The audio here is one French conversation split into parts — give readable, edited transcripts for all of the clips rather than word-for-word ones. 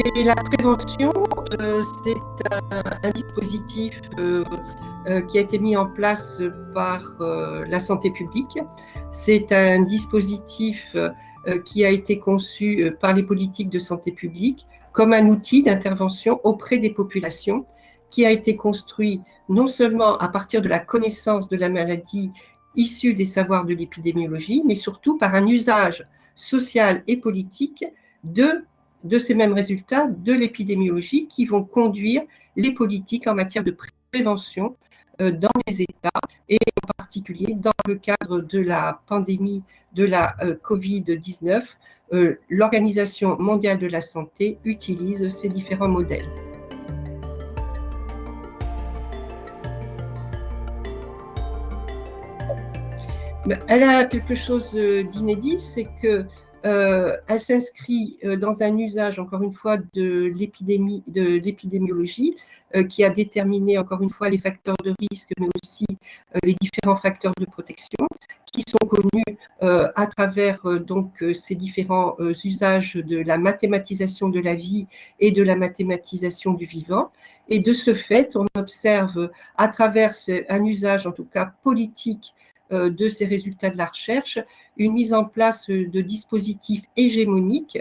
Et la prévention, c'est un dispositif qui a été mis en place par la santé publique. C'est un dispositif qui a été conçu par les politiques de santé publique comme un outil d'intervention auprès des populations, qui a été construit non seulement à partir de la connaissance de la maladie issue des savoirs de l'épidémiologie, mais surtout par un usage social et politique de ces mêmes résultats de l'épidémiologie qui vont conduire les politiques en matière de prévention dans les États, et en particulier dans le cadre de la pandémie de la Covid-19, l'Organisation mondiale de la santé utilise ces différents modèles. Elle a quelque chose d'inédit, c'est que elle s'inscrit dans un usage, encore une fois, de l'épidémiologie, qui a déterminé, encore une fois, les facteurs de risque, mais aussi les différents facteurs de protection, qui sont connus à travers donc ces différents usages de la mathématisation de la vie et de la mathématisation du vivant. Et de ce fait, on observe à travers un usage, en tout cas politique, de ces résultats de la recherche, une mise en place de dispositifs hégémoniques,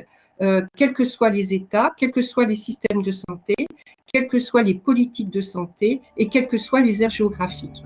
quels que soient les États, quels que soient les systèmes de santé, quelles que soient les politiques de santé et quelles que soient les aires géographiques.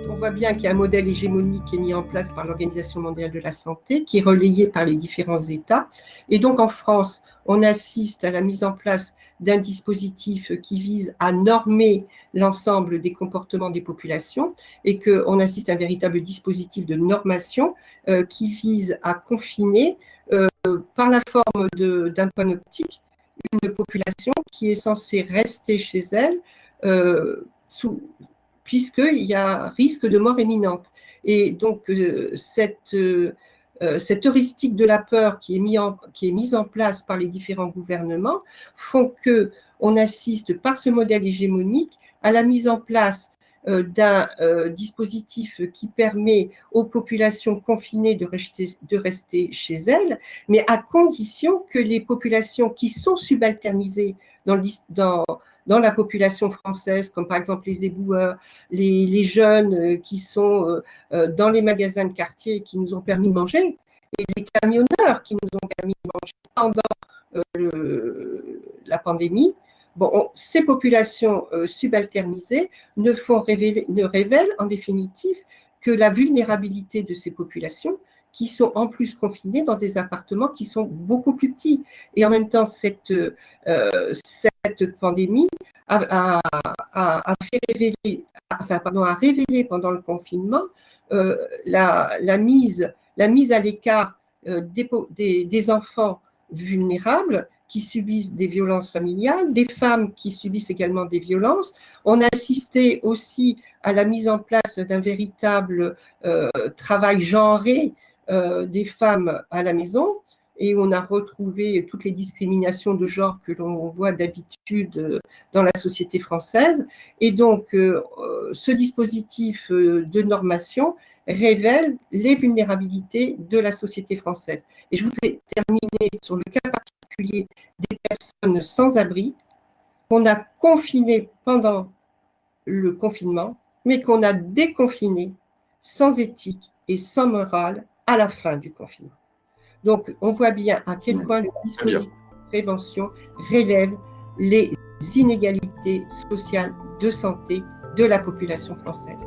On voit bien qu'il y a un modèle hégémonique qui est mis en place par l'Organisation mondiale de la santé, qui est relayé par les différents États. Et donc en France, on assiste à la mise en place d'un dispositif qui vise à normer l'ensemble des comportements des populations, et qu'on assiste à un véritable dispositif de normation qui vise à confiner par la forme d'un panoptique une population qui est censée rester chez elle puisqu'il y a risque de mort imminente. Et donc, cette heuristique de la peur qui est mise en place par les différents gouvernements font qu'on assiste, par ce modèle hégémonique, à la mise en place d'un dispositif qui permet aux populations confinées de rester chez elles, mais à condition que les populations qui sont subalternisées dans la population française, comme par exemple les éboueurs, les jeunes qui sont dans les magasins de quartier qui nous ont permis de manger, et les camionneurs qui nous ont permis de manger pendant la pandémie. Bon, ces populations subalternisées ne révèlent en définitive que la vulnérabilité de ces populations qui sont en plus confinées dans des appartements qui sont beaucoup plus petits. Et en même temps, cette pandémie a révélé pendant le confinement la mise à l'écart des enfants vulnérables qui subissent des violences familiales, des femmes qui subissent également des violences. On a assisté aussi à la mise en place d'un véritable travail genré des femmes à la maison, et on a retrouvé toutes les discriminations de genre que l'on voit d'habitude dans la société française. Et donc, ce dispositif de normation révèle les vulnérabilités de la société française. Et je voudrais terminer sur le cas particulier des personnes sans abri qu'on a confinées pendant le confinement, mais qu'on a déconfinées sans éthique et sans morale à la fin du confinement. Donc, on voit bien à quel point le dispositif de prévention relève les inégalités sociales de santé de la population française.